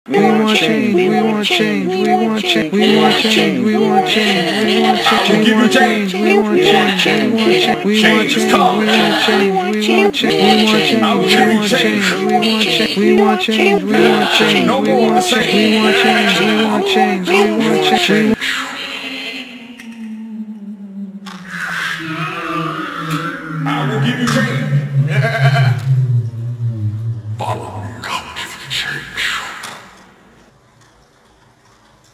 We want change, we want change, we want change, we want change, we want change, we want change, we want change, we want change, we want change, we want change, we want change, we want change, we want change, we want change, we want change, we want change, we want change, we want change, we want change, we want change. I will give you change. Follow me, I'll give you change.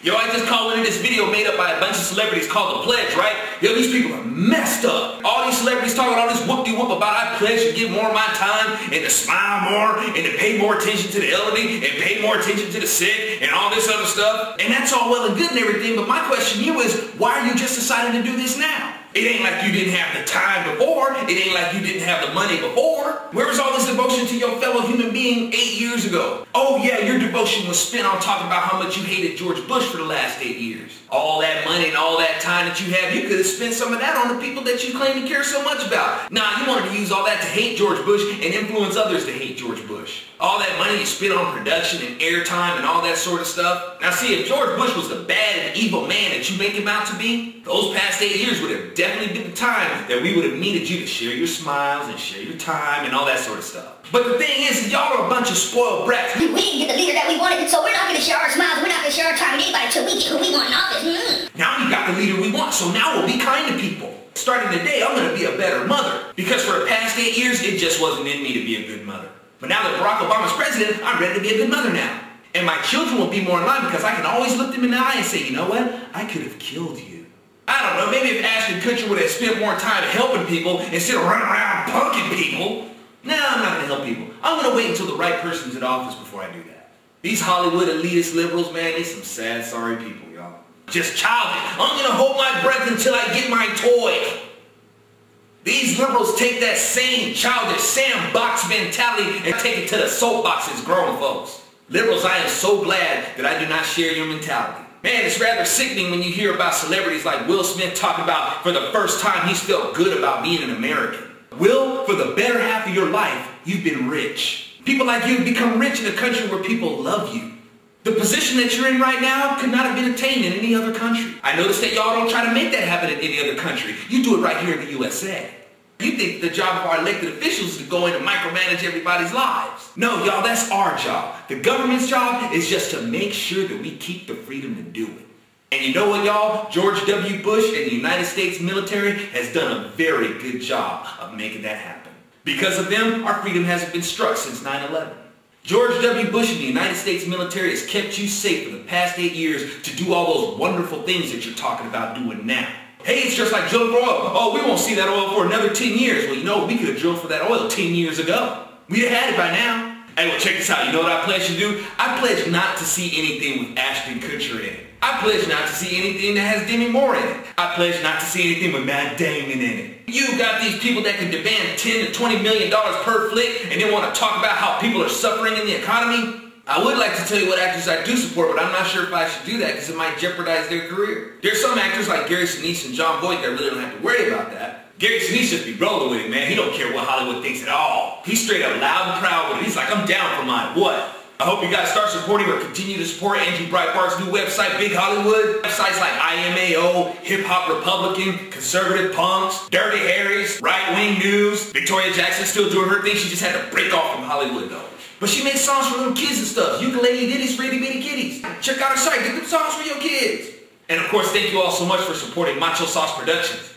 Yo, I just caught one of this video made up by a bunch of celebrities called The Pledge, right? Yo, these people are messed up. All these celebrities talking all this whoop-de-whoop about I pledge to give more of my time and to smile more and to pay more attention to the elderly and pay more attention to the sick and all this other stuff. And that's all well and good and everything, but my question to you is, why are you just deciding to do this now? It ain't like you didn't have the time before. It ain't like you didn't have the money before. Where was all this devotion to your fellow human being 8 years ago? Oh yeah, your devotion was spent on talking about how much you hated George Bush for the last 8 years. All that money and all that time that you have, you could have spent some of that on the people that you claim to care so much about. Nah, you wanted to use all that to hate George Bush and influence others to hate George Bush. All that money you spent on production and airtime and all that sort of stuff. Now see, if George Bush was the bad and evil man that you make him out to be, those past 8 years would have definitely been the time that we would have needed you to share your smiles and share your time and all that sort of stuff. But the thing is, y'all are a bunch of spoiled brats. We didn't get the leader that we wanted, so we're not going to share our smiles, we're not going to share our time with anybody until we get who we want in office. Now we got the leader we want, so now we'll be kind to people. Starting today, I'm going to be a better mother. Because for the past 8 years, it just wasn't in me to be a good mother. But now that Barack Obama's president, I'm ready to be a good mother now. And my children will be more in line because I can always look them in the eye and say, you know what? I could have killed you. I don't know, maybe if Ashton Kutcher would have spent more time helping people instead of running around punking people. No, I'm not going to help people. I'm going to wait until the right person's in office before I do that. These Hollywood elitist liberals, man, they some sad, sorry people, y'all. Just childish. I'm going to hold my breath until I get my toy. These liberals take that same childish sandbox mentality and take it to the soapbox as grown folks. Liberals, I am so glad that I do not share your mentality. Man, it's rather sickening when you hear about celebrities like Will Smith talking about for the first time he's felt good about being an American. Will, for the better half of your life, you've been rich. People like you have become rich in a country where people love you. The position that you're in right now could not have been attained in any other country. I notice that y'all don't try to make that happen in any other country. You do it right here in the USA. You think the job of our elected officials is to go in and micromanage everybody's lives. No, y'all, that's our job. The government's job is just to make sure that we keep the freedom to do it. And you know what, y'all? George W. Bush and the United States military has done a very good job of making that happen. Because of them, our freedom hasn't been struck since 9/11. George W. Bush and the United States military has kept you safe for the past 8 years to do all those wonderful things that you're talking about doing now. Hey, it's just like drilling for oil. Oh, we won't see that oil for another 10 years. Well, you know, we could have drilled for that oil 10 years ago. We'd have had it by now. Hey, well, check this out. You know what I pledge to do? I pledge not to see anything with Ashton Kutcher in it. I pledge not to see anything that has Demi Moore in it. I pledge not to see anything with Matt Damon in it. You got these people that can demand $10 to $20 million per flick and then want to talk about how people are suffering in the economy? I would like to tell you what actors I do support, but I'm not sure if I should do that because it might jeopardize their career. There's some actors like Gary Sinise and Jon Voight that really don't have to worry about that. Gary Sinise just be rolling with it, man. He don't care what Hollywood thinks at all. He's straight up loud and proud with it. He's like, I'm down for mine. What? I hope you guys start supporting or continue to support Andrew Breitbart's new website, Big Hollywood. Websites like IMAO, Hip Hop Republican, Conservative Punks, Dirty Harry's, Right Wing News. Victoria Jackson's still doing her thing. She just had to break off from Hollywood though. But she makes songs for little kids and stuff. Ukulele ditties for itty bitty kitties. Check out her site. Get them songs for your kids. And of course, thank you all so much for supporting Macho Sauce Productions.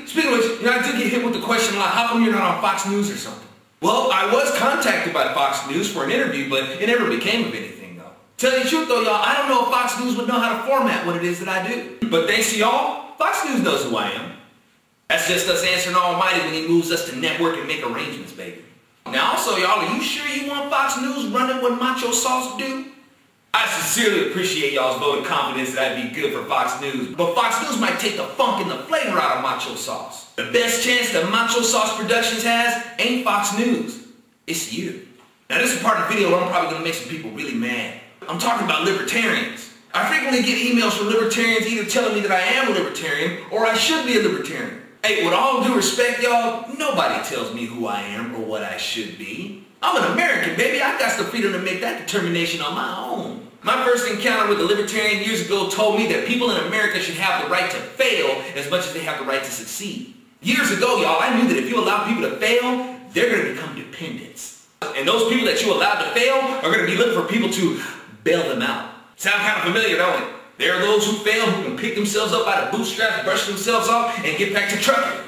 Speaking of which, you know, I did get hit with the question a lot, how come you're not on Fox News or something? Well, I was contacted by Fox News for an interview, but it never became of anything, though. Tell you the truth, though, y'all, I don't know if Fox News would know how to format what it is that I do. But thanks to y'all, Fox News knows who I am. That's just us answering Almighty when he moves us to network and make arrangements, baby. Now, also, y'all, are you sure you want Fox News running what Macho Sauce do? I sincerely appreciate y'all's vote of confidence that I'd be good for Fox News, but Fox News might take the funk and the flavor out of Macho Sauce. The best chance that Macho Sauce Productions has ain't Fox News. It's you. Now, this is part of the video where I'm probably going to make some people really mad. I'm talking about libertarians. I frequently get emails from libertarians either telling me that I am a libertarian or I should be a libertarian. Hey, with all due respect, y'all, nobody tells me who I am or what I should be. I'm an American, baby. I got the freedom to make that determination on my own. My first encounter with a libertarian years ago told me that people in America should have the right to fail as much as they have the right to succeed. Years ago, y'all, I knew that if you allow people to fail, they're going to become dependents. And those people that you allowed to fail are going to be looking for people to bail them out. Sound kind of familiar, don't it? There are those who fail who can pick themselves up by the bootstraps, brush themselves off, and get back to trucking.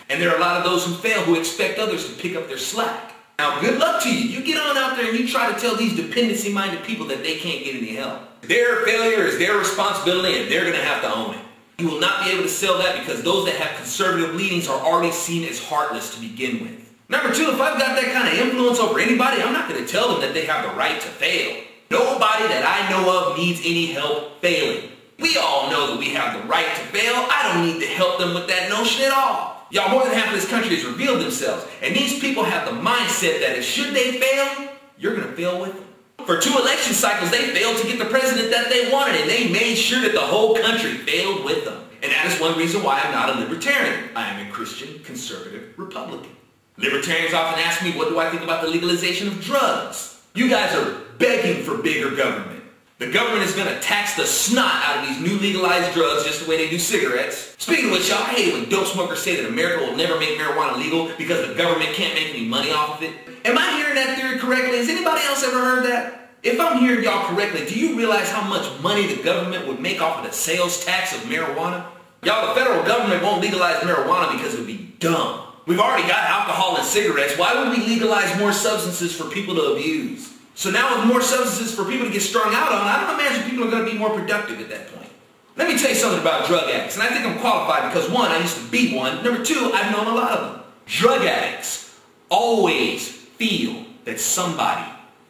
And there are a lot of those who fail who expect others to pick up their slack. Now, good luck to you. You get on out there and you try to tell these dependency-minded people that they can't get any help. Their failure is their responsibility and they're going to have to own it. You will not be able to sell that because those that have conservative leanings are already seen as heartless to begin with. Number two, if I've got that kind of influence over anybody, I'm not going to tell them that they have the right to fail. Nobody that I know of needs any help failing. We all know that we have the right to fail. I don't need to help them with that notion at all. Y'all, more than half of this country has revealed themselves, and these people have the mindset that if should they fail, you're going to fail with them. For 2 election cycles, they failed to get the president that they wanted, and they made sure that the whole country failed with them. And that is one reason why I'm not a libertarian. I am a Christian, conservative, Republican. Libertarians often ask me, what do I think about the legalization of drugs? You guys are begging for bigger government. The government is going to tax the snot out of these new legalized drugs just the way they do cigarettes. Speaking of which, y'all, I hate when dope smokers say that America will never make marijuana legal because the government can't make any money off of it. Am I hearing that theory correctly? Has anybody else ever heard that? If I'm hearing y'all correctly, do you realize how much money the government would make off of the sales tax of marijuana? Y'all, the federal government won't legalize marijuana because it would be dumb. We've already got alcohol and cigarettes. Why would we legalize more substances for people to abuse? So now with more substances for people to get strung out on, I don't imagine people are going to be more productive at that point. Let me tell you something about drug addicts, and I think I'm qualified because 1, I used to be one. Number 2, I've known a lot of them. Drug addicts always feel that somebody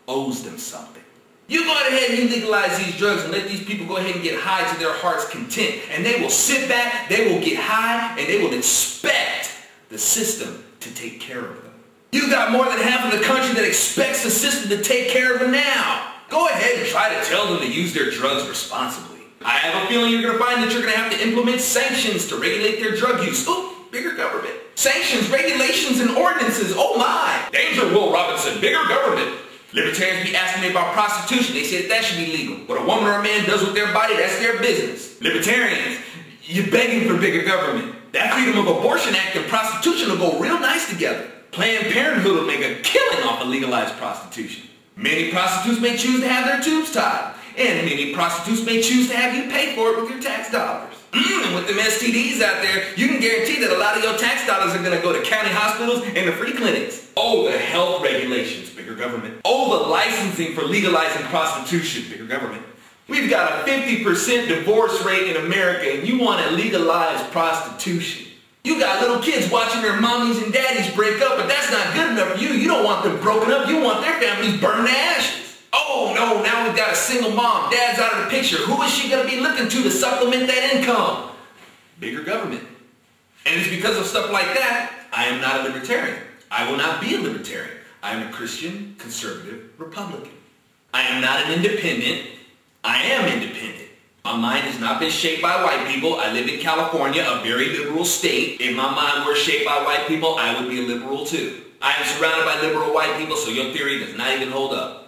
owes them something. You go ahead and you legalize these drugs and let these people go ahead and get high to their heart's content, and they will sit back, they will get high, and they will expect the system to take care of them. You got more than half of the country that expects the system to take care of them now. Go ahead and try to tell them to use their drugs responsibly. I have a feeling you're going to find that you're going to have to implement sanctions to regulate their drug use. Ooh, bigger government. Sanctions, regulations, and ordinances. Oh my. Danger, Will Robinson. Bigger government. Libertarians be asking me about prostitution. They say that should be legal. What a woman or a man does with their body, that's their business. Libertarians, you're begging for bigger government. That Freedom of Abortion Act and prostitution will go real nice together. Planned Parenthood will make a killing off of legalized prostitution. Many prostitutes may choose to have their tubes tied, and many prostitutes may choose to have you pay for it with your tax dollars. And with them STDs out there, you can guarantee that a lot of your tax dollars are going to go to county hospitals and the free clinics. Oh, the health regulations, bigger government. Oh, the licensing for legalizing prostitution, bigger government. We've got a 50% divorce rate in America, and you want to legalize prostitution. You got little kids watching their mommies and daddies break up, but that's not good enough for you. You don't want them broken up. You want their families burned to ashes. Oh no, now we've got a single mom. Dad's out of the picture. Who is she going to be looking to supplement that income? Bigger government. And it's because of stuff like that, I am not a libertarian. I will not be a libertarian. I am a Christian, conservative, Republican. I am not an independent. I am independent. My mind has not been shaped by white people. I live in California, a very liberal state. If my mind were shaped by white people, I would be a liberal too. I am surrounded by liberal white people, so your theory does not even hold up.